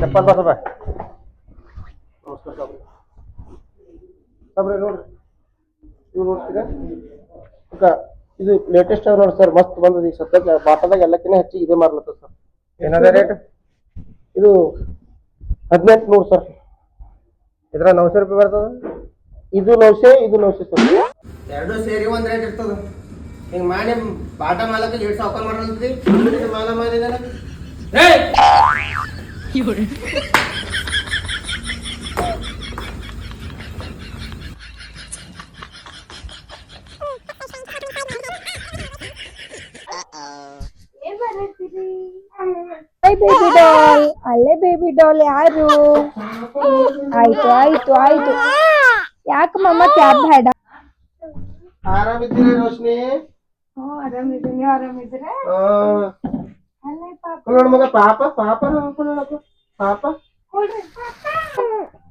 ಚಪ್ಪಲ್ ಬಾ ನಮಸ್ಕಾರ ಸಾಬ್ರೆ ನೋಡ್ರಿ ಇವು ನೋಡ್ತೀರಾ ಇದು ಲೇಟೆಸ್ಟ್ ನೋಡಿ ಸರ್ ಮಸ್ತ್ ಬಂದದ ಈಗ ಸದ್ಯಕ್ಕೆ ಬಾಟದಾಗ ಎಲ್ಲಕ್ಕಿಂತ ಹೆಚ್ಚಿಗೆ ಇದೆ ಮಾರ್ಲತ್ತದ ಸರ್ ಏನದ ರೇಟ್ ಇದು 1800 ಸರ್ ಇದ್ರ 900 ರೂಪಾಯಿ ಬರ್ತದ ಇದು 900 ಇದು 900 ಸರ್ ಎರಡು ಸೇರಿ ಒಂದ್ ರೇಟ್ ಇರ್ತದ ಹಿಂಗ ಮಾಡಿ ಬಾಟ ಮಾಲಕ ಲೇಟ್ ಸಾವ್ಕಾರ ಮಾಡಲ್ರಿ ಮಾಲ ಮಾಡಿದಾನ ಬೇಬಿ ಡಾಲ್ ಅಲ್ಲೇ ಬೇಬಿ ಡಾಲ್ ಯಾರು ಆಯ್ತು ಆಯ್ತು ಆಯ್ತು ಯಾಕೆ ಮಮ್ಮ ಕ್ಯಾಬ್ ಬೇಡ ಆರಾಮಿದ್ದೀರಿ ರೋಶ್ನಿ ಆರಾಮಿದ್ದೀನಿ ನೀವು ಆರಾಮಿದ್ದೀರಾ ಅಲ್ಲೇ ನೋಡ್ ಮಗ ಪಾಪ ಪಾಪ ಪಾಪ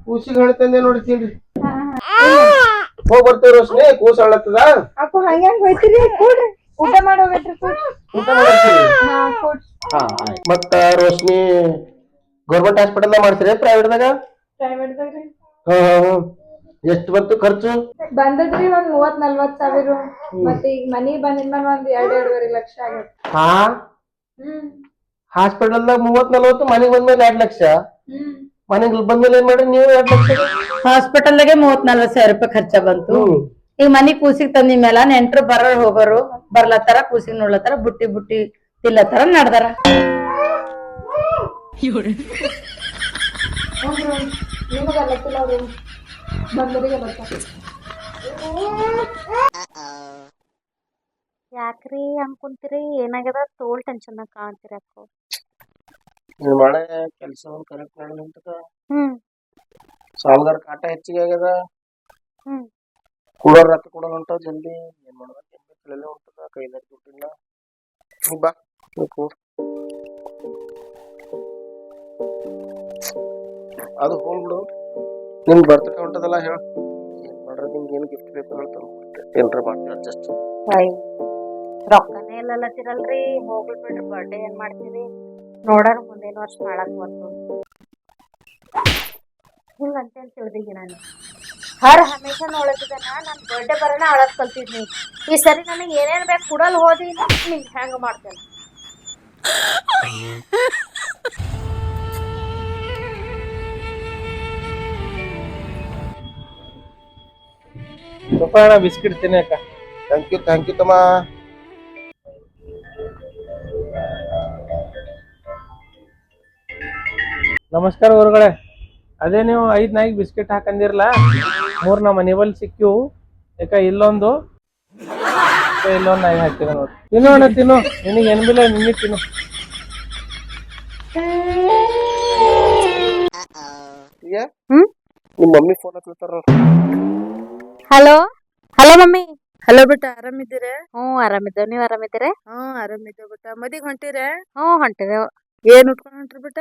ಕೂಸಿಗೆ ಹೇಳ್ತಂದೆ ನೋಡಿ ತಿನ್ರಿ ಹೋಗ್ ಬರ್ತೇವೆ ರೋಶ್ನಿ ಕೂಸ ಹಳ್ಳತ್ತದ ಅಪ್ಪ ಹಂಗ್ಯಾಂಗ ಹೋಯ್ತಿರಿ ಕೂಡ್ರಿ ಊಟ ಮಾಡೋಗಟ್ರಿ ಊಟ ಮಾಡ್ತೀವಿ ಮತ್ತ ರೋಶ್ನಿ ಗೌರ್ಮೆಂಟ್ ಹಾಸ್ಪಿಟಲ್ ಮಾಡ್ತೀರಿ ಪ್ರೈವೇಟ್ದಾಗ ಪ್ರೈವೇಟ್ದಾಗ್ರಿ ಎಷ್ಟು ಬಂತು ಖರ್ಚು ಬಂದದ್ರಿ ಒಂದ್ 30-40 ಸಾವಿರ ಮತ್ತೆ ಈಗ ಮನಿಗ್ ಬಂದಿದ್ಮೇಲೆ ಒಂದ್ 2-2.5 ಲಕ್ಷ ಆಗತ್ತೆ ಹಾ ಹಾಸ್ಪಿಟಲ್ದಾಗ 30-40 ಮನೆಗ್ ಬಂದ್ಮೇಲೆ 2 ಲಕ್ಷ ಮನೆಗ್ ಬಂದ್ಮೇಲೆ ಏನ್ ಮಾಡ್ರಿ ನೀವು 2 ಲಕ್ಷ ಹಾಸ್ಪಿಟಲ್ದಾಗೆ 30-40 ಸಾವಿರ ರೂಪಾಯಿ ಖರ್ಚ ಬಂತು ಈಗ ಮನಿ ಕೂಸಿಗೆ ತಂದಿ ಮೇಲ ನೆಂಟ್ರು ಬರೋರು ಹೋಗೋರು ಬರ್ಲತ್ತಾರ ಕೂಸಿಗೆ ನೋಡ್ಲತ್ತಾರ ಬುಟ್ಟಿ ಬುಟ್ಟಿ ತಿಲ್ಲತ್ತಾರ ನಡ್ದಾರ ಯಾಕ್ರಿ ಅನ್ಕೊಂತೀರಿ ಏನಾಗ್ಯದ ತೋಲ್ ಟೆನ್ಷನ್ ಕಾಣ್ತೀರಿ ಅಕ್ಕೋ ನೀವ್ ಮಾಡೋ ಕೆಲಸ ಕರೆಕ್ಟ್ ಮಾಡಲ್ಲ ಸಾಲಗಾರ ಕಾಟ ಹೆಚ್ಚಿಗೆ ಆಗ್ಯದ ಕೂಡೋರ್ ರೊಕ್ಕ ಕೊಡೋಲ್ಲ ಹೊಂಟಾವ ಜಲ್ದಿ ಏನ್ ಮಾಡೋದ ತಲೆಲೆ ಹೊಂಟದ ಕೈದಾಗ ದುಡ್ಡಿಲ್ಲ ನೀ ಬಾ ನೀ ಕೂಡ್ ಅದು ಹೋಗ್ಬಿಡು ನಿಮ್ ಬರ್ತಡೇ ಹೊಂಟದಲ್ಲ ಹೇಳ ಏನ್ ಮಾಡ್ರ ನಿಮ್ಗೆ ಏನ್ ಗಿಫ್ಟ್ ಬೇಕು ಹೇಳ್ತಾನ ಏನ್ರ ಮಾಡ್ತೀವಿ ಅಡ್ಜಸ್ಟ್ ರೊಕ್ಕನೇ ಇಲ್ಲತ್ತಿರಲ್ರಿ ಹೋಗ್ಲಿ ಬಿಡ್ರಿ ಬರ್ಡೇ ಏನ್ ಮಾಡ್ತೀರಿ ನೋಡಾರ ಮುಂದೇನು ವರ್ಷ ಮಾಡಕ್ ಬಂತು ಹಿಂಗಂತೇಳಿ ತಿಳಿದಿಗಿ ನಾನು ಹಮೇಶ ನೋಡತ್ತಿದ್ದಾನ ನನ್ ಬರ್ಡೇ ಬರೋಣ ಅಳಕ್ ಕಲ್ತಿದ್ನಿ ಈ ಸರಿ ನನಗೆ ಏನೇನ್ ಬೇಕು ಕುಡಲ್ ಹೋದಿ ನಿಂಗೆ ಹೆಂಗ ಮಾಡ್ತೇನೆ ಬಿಸ್ಕಿಟ್ ತಿನ್ನಕ ಥ್ಯಾಂಕ್ ಯು ತಮ್ಮ ನಮಸ್ಕಾರ ಗುರುಗಳೇ ಅದೇ ನೀವು 5 ನಾಯಿಗೆ ಬಿಸ್ಕೆಟ್ ಹಾಕಂದಿರಲ್ಲ 3 ನಮ್ಮ ಮನೆ ಬಲ್ಲಿ ಸಿಕ್ಕಿವು ಯಾಕ ಇಲ್ಲೊಂದು ನಾಯಿ ಹಾಕಿದ ನೋಡಿ ತಿನ್ನೋಣ ತಿನ್ನು ನಿನಗೆ ಏನ್ ಬಿಲ್ಲ ನಿನ್ನೆ ತಿನ್ನು ನಿಮ್ ಮಮ್ಮಿ ಫೋನ್ ಹಚ್ತಾರ ಹಲೋ ಹಲೋ ಮಮ್ಮಿ ಹಲೋ ಬಿಟ್ಟ ಆರಾಮಿದ್ದೀರ ಆರಾಮಿದ್ದೇವ್ ನೀವ್ ಆರಾಮಿದ್ದೀರ ಆರಾಮಿದ್ದೇವ್ ಬಿಟ್ಟ ಮದಿಗ್ ಹೊಂಟಿರ ಹೊಂಟಿದೇವ್ ಏನ್ ಉಟ್ಕೊಂಡ್ ಹೊಂಟ್ರಿ ಬಿಟ್ಟ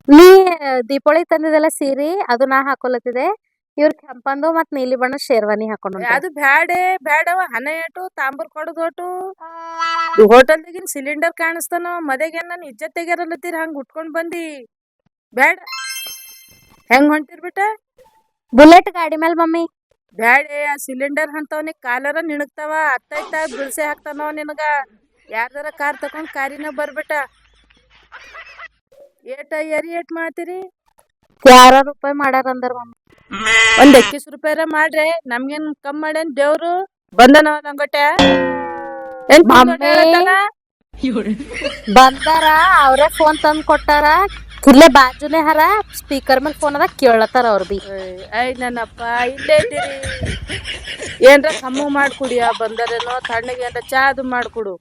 ನೀ ದೀಪಾವಳಿ ತಂದಿದೆಲ್ಲ ಸೀರೆ ಅದು ನಾ ಹಾಕೊಲತ್ತಿದೆ ಇವ್ರ ಕೆಂಪಂದು ಮತ್ ನೀಲಿ ಬಣ್ಣ ಶೇರ್ವಾನಿ ಹಾಕೊಂಡು ಅದು ಬ್ಯಾಡವ ಹನ ಏಟು ತಾಂಬೂರ್ ಕೊಡೋದೋಟು ಹೋಟೆಲ್ದಾಗಿನ್ ಸಿಲಿಂಡರ್ ಕಾಣಿಸ್ತಾನ ಮದ್ಯಾಗ ನನ್ ಇಜ್ಜತ್ ತೆಗ್ಯಾರಲ್ಲತ್ತೀರ ಹಂಗ ಉಟ್ಕೊಂಡ್ ಬಂದಿ ಬ್ಯಾಡ ಹೆಂಗ್ ಹೊಂಟಿರ್ ಬಿಟ್ಟ ಬುಲೆಟ್ ಗಾಡಿ ಮೇಲೆ ಮಮ್ಮಿ ಬ್ಯಾಡೆ ಆ ಸಿಲಿಂಡರ್ ಅಂತವನಿಗೆ ಕಾಲರ ನಿಣಗ್ತಾವ ಅತ್ತ ಬಿಳ್ಸೆ ಹಾಕ್ತಾನವ ನಿನಗ ಯಾರ್ದಾರ ಕಾರ್ ತಕೊಂಡ್ ಕಾರಿನ ಬರ್ಬಿಟ್ಟ ಏಟ್ ಮಾಡ್ತೀರಿ 11 ರೂಪಾಯಿ ಮಾಡ್ಯಾರ ಅಂದ್ರ ಮಮ್ಮಿ ಒಂದ್ 21 ರೂಪಾಯಿ ಮಾಡ್ರೆ ನಮ್ಗೇನ್ ಕಮ್ ಮಾಡ್ಯಾನ ದೇವ್ರು ಬಂದನವ ನಂಗೊಟ್ಟೆ ಬಂದಾರ ಅವ್ರೇ ಫೋನ್ ತಂದ್ ಕೊಟ್ಟಾರ ಇಲ್ಲೇ ಬಾಜುನೇ ಹರ ಸ್ಪೀಕರ್ ಮೇಲೆ ಫೋನ್ ಅದ ಕೇಳತ್ತಾರ ಅವ್ರ ಬಿ ನನ್ನಪ್ಪ ಇಲ್ಲೇ ಇದ್ದೀರಿ ಏನ್ರ ಕಮ್ಮು ಮಾಡ್ಕೊಡಿಯ ಬಂದರೇನೋ ತಣ್ಣಗೆ ಏನ್ರ ಚಾ ಅದು ಮಾಡ್ಕೊಡು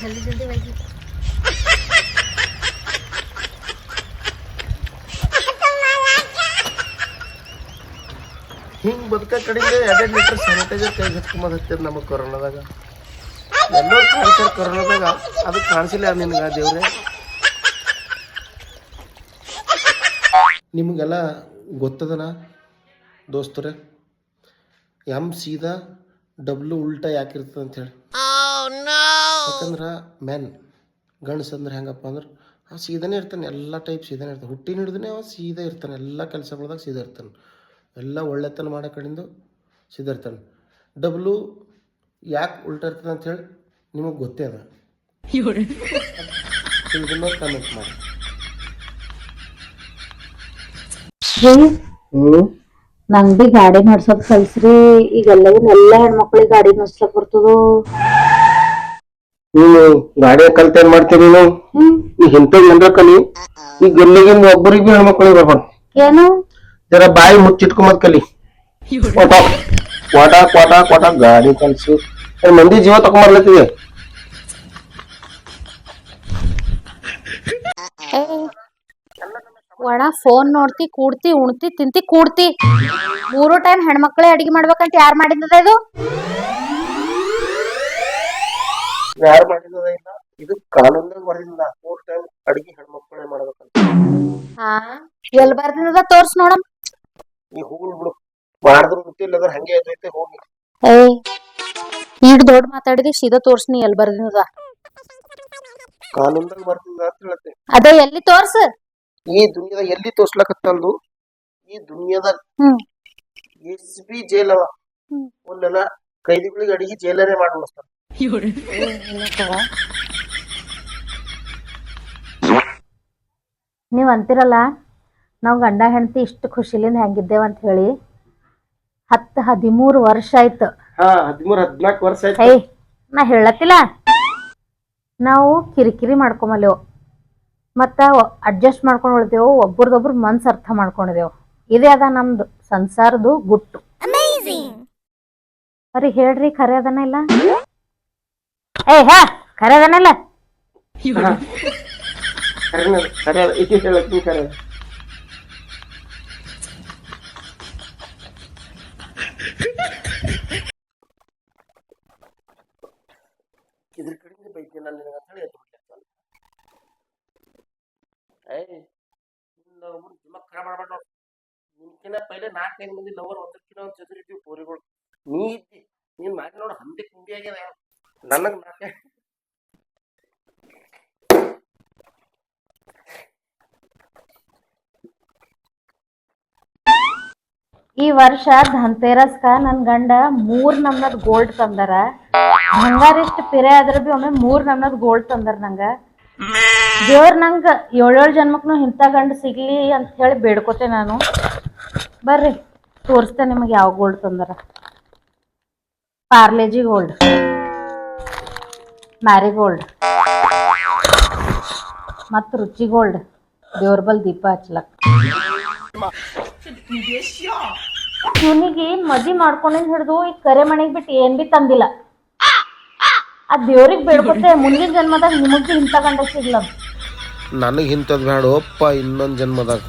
जल्दी जल्दी वही ಹಿಂಗೆ ಬದುಕ ಕಡೆಗೆ 2 ಲೀಟರ್ ಸ್ಯಾನಿಟೈಸರ್ ಕೈ ಹಚ್ಕೊಂಬದ್ ಹತ್ತಿದ್ ನಮಗೆ ಕೊರೋನಾದಾಗ. ಎಲ್ಲೋ ಕಾಣಿಸ್ತಾರೆ ಕೊರೋನಾದಾಗ, ಅದು ಕಾಣಿಸಿಲ್ಲ ನಿನ್ಗೆ ದೇವ್ರೆ. ನಿಮಗೆಲ್ಲ ಗೊತ್ತದನ ದೋಸ್ತರೆ, ಎಮ್ ಸೀದಾ ಡಬ್ಲ್ಯೂ ಉಲ್ಟಾ ಯಾಕಿರ್ತದೆ ಅಂಥೇಳಿ. ಯಾಕಂದ್ರೆ ಮ್ಯಾನ್ ಗಂಡಸಂದ್ರೆ ಹೆಂಗಪ್ಪ ಅಂದ್ರೆ ಅವ ಸೀದಾನೇ ಇರ್ತಾನೆ, ಎಲ್ಲ ಟೈಪ್ ಸೀದಾನೇ ಇರ್ತಾನೆ. ಹುಟ್ಟಿನ ಹಿಡಿದ್ರೆ ಅವ ಸೀದಾ ಇರ್ತಾನೆ, ಎಲ್ಲ ಕೆಲಸಗಳದಾಗ ಸೀದಾ ಇರ್ತಾನೆ, ಎಲ್ಲ ಒಳ್ಳೆತನ ಮಾಡೋ ಕಡೆಯಿಂದ ಸೀದಾ ಇರ್ತಾನೆ. ಡಬ್ಲ್ಯೂ ಯಾಕೆ ಉಲ್ಟಾ ಇರ್ತದೆ ಅಂಥೇಳಿ ನಿಮಗೆ ಗೊತ್ತೇ ಅದ, ತಿಳಿದನ್ನ ಕಮೆಂಟ್ ಮಾಡಿ. ನಂಗ್ ಬಿ ಗಾಡಿ ನಡ್ಸೋದ್ ಕಲ್ಸ್ರಿ. ಈಗ ಎಲ್ಲಾ ಹೆಣ್ಮಕ್ಳಿಗೆ ಗಾಡಿ ನಡ್ಸ್ಲಕ್ ಬರ್ತದೋ. ನೀನು ಗಾಡಿ ಕಲ್ತ ಏನ್ ಮಾಡ್ತೀರಿ ನೀನು? ಈಗ ಇಂಥವ್ ಏನ್ರ ಕಲಿ. ಈಗ ಎಲ್ಲಿಗಿಂದ ಒಬ್ಬರಿಗೆ ಭೀ ಹೆಣ್ಮಕ್ಳಿಗೆ ಬರ್ಬಾರ್ದು. ಏನು ಜರ ಬಾಯಿ ಮುಚ್ಚಿಟ್ಕೊಂಬದ್ ಕಲಿ. ಕ್ವಾಟ ಕ್ವಾಟ ಕ್ವಾಟ ಗಾಡಿ ಕಲ್ಸು, ಮಂದಿ ಜೀವ ತಕೊಂಬರ್ಲತ್ತಿದೆ. ಒಣ ಫೋನ್ ನೋಡ್ತಿ, ಕೂಡ್ತಿ, ಉಣ್ತಿ, ತಿಂತಿ, ಕೂಡ್ತಿ. 3 ಟೈಮ್ ಹೆಣ್ಮಕ್ಳೇ ಅಡಿಗೆ ಮಾಡ್ಬೇಕಂತ ಯಾರ್ ಮಾಡಿದ ಇದು? ಯಾರು ಮಾಡಿದ ಇಲ್ಲ, ಇದು ಕಾನೂನಾಗ ಬರಲಿಲ್ಲ. 4 ಟೈಮ್ ಅಡಿಗೆ ಹೆಣ್ಮಕ್ಳೇ ಮಾಡ್ಬೇಕಂತ. ಹಾ, ಎಲ್ ಬರ್ದಿದ ತೋರ್ಸ್ ನೋಡಮ್. ಈ ಹೋಗ್ಲಿ ಬಿಡು, ಮಾಡಿದ್ರು ಗೊತ್ತಿಲ್ಲ ಅದ್ರ ಹಂಗೆ ಐತೆ ಹೋಗಿ. ಈಡ್ ದೊಡ್ಡ ಮಾತಾಡಿದಿ, ಸೀದಾ ತೋರ್ಸ್ನಿ ಎಲ್ ಬರ್ದಿದ. ಕಾನೂನ್ದಾಗ ಬರ್ತಿಲ್ಲ ಅಂತ ಹೇಳತ್ತೆ. ಅದೇ ಎಲ್ಲಿ ತೋರ್ಸ್. ಈ ದುನಿಯಾದಾಗ ಎಲ್ಲಿ ತೋರ್ಸ್ಲಕತ್ತಲ್ದು, ಈ ದುನಿಯಾದಾಗ SB ಜೈಲ್ ಅವ, ಒಂದೆಲ್ಲ ಕೈದಿಗಳಿಗೆ ಅಡಿಗೆ ಜೈಲರೇ ಮಾಡಿ ಉಳಿಸ್ತಾರ. ನೀವ್ ಅಂತಿರಲ್ಲ ನಾವ್ ಗಂಡ ಹೆಂಡತಿ ಇಷ್ಟು ಖುಷಿಲಿಂದ ಹೆಂಗಿದ್ದೇವ ಅಂತ ಹೇಳಿ. 10-13 ವರ್ಷ ಆಯ್ತು. 13-14 ವರ್ಷ ಆಯ್ತು. ಏಯ್, ನಾ ಹೇಳತ್ತಿಲ್ಲ, ನಾವು ಕಿರಿಕಿರಿ ಮಾಡ್ಕೊಂಬಲ್ಲೇವು, ಮತ್ತ ಅಡ್ಜಸ್ಟ್ ಮಾಡ್ಕೊಂಡು ಉಳ್ದೇವು, ಒಬ್ರದೊಬ್ರು ಮನ್ಸ್ ಅರ್ಥ ಮಾಡ್ಕೊಂಡಿದೇವು. ಇದೇ ಅದ ನಮ್ದು ಸಂಸಾರದು ಗುಟ್ಟು. ಅವ್ರಿಗೆ ಹೇಳ್ರಿ, ಖರೆ ಅದನ್ನ ಇಲ್ಲ. ಖರೆ ಅದನ್ನ ಇಲ್ಲ. ಇದ್ರ ಕಡೆಯಿಂದ ಬೈತೀನಿ ನಾನು ನಿನಗೆ ಅಂತ ಹೇಳಿ ಎದ್ದು ಬಿಡ್ಲಿಕ್ಕೆ. ದಿಮಾಕ್ ಖರಾಬ್ ಮಾಡ್ಬೇಡ ನೋಡು. ನಿನ್ಕಿನ್ನ ಪೈಲೆ 4-5 ಮಂದಿ ಲವರ್ ಒಂದಕ್ಕಿನ್ನ ಒಂದು ಚದುರಿದ್ದೀವಿ ಪೋರಿಗಳು. ನೀ ಇದ್ದಿ, ನೀನ್ ಮಾಡಿ ನೋಡು ಹಂದಿ ಕುಂಡಿ ಆಗ್ಯದ. ನನಗ್ 4 ಈ ವರ್ಷ ಧನ್ತೇರಸ್ಕ ನನ್ ಗಂಡ 3 ನಮ್ನದ್ ಗೋಲ್ಡ್ ತಂದಾರ. ಬಂಗಾರ ಇಷ್ಟ ಪಿರೆ ಆದ್ರ ಬಿ ಒಮ್ಮೆ 3 ನಮ್ನದ್ ಗೋಲ್ಡ್ ತಂದಾರ ನಂಗ. ದೇವ್ರ ನಂಗ 7 ಜನ್ಮಕ್ನು ಇಂಥ ಗಂಡ ಸಿಗ್ಲಿ ಅಂತ ಹೇಳಿ ಬೇಡ್ಕೋತೆ ನಾನು. ಬರ್ರಿ ತೋರಿಸ್ತೆ ನಿಮಗೆ ಯಾವ ಗೋಲ್ಡ್ ತಂದಾರ. ಪಾರ್ಲೇಜಿ ಗೋಲ್ಡ್, ಮ್ಯಾರಿಗೋಲ್ಡ್ ಮತ್ ರುಚಿ ಗೋಲ್ಡ್. ದೇವ್ರ ಬಲ್ ದೀಪ ಹಚ್ಲಕ್. ಇವನಿಗೆ ಮದ್ವಿ ಮಾಡ್ಕೊಂಡಿಂದ ಹಿಡ್ದು ಈ ಕರೆ ಮನೆಗ್ ಬಿಟ್ಟು ಏನ್ ಬಿ ತಂದಿಲ್ಲ. ಆ ದೇವ್ರಿಗೆ ಬೇಡ್ಕೊತೆ ಮುಂದಿನ ಜನ್ಮದಾಗ ನಿಮಗ್ ಇಂಥ ಗಂಡ ಸಿಗ್ಲ. ನನಗೆ ಇಂಥದ್ ಬೇಡ ಒಪ್ಪ ಇನ್ನೊಂದು ಜನ್ಮದಾಗ.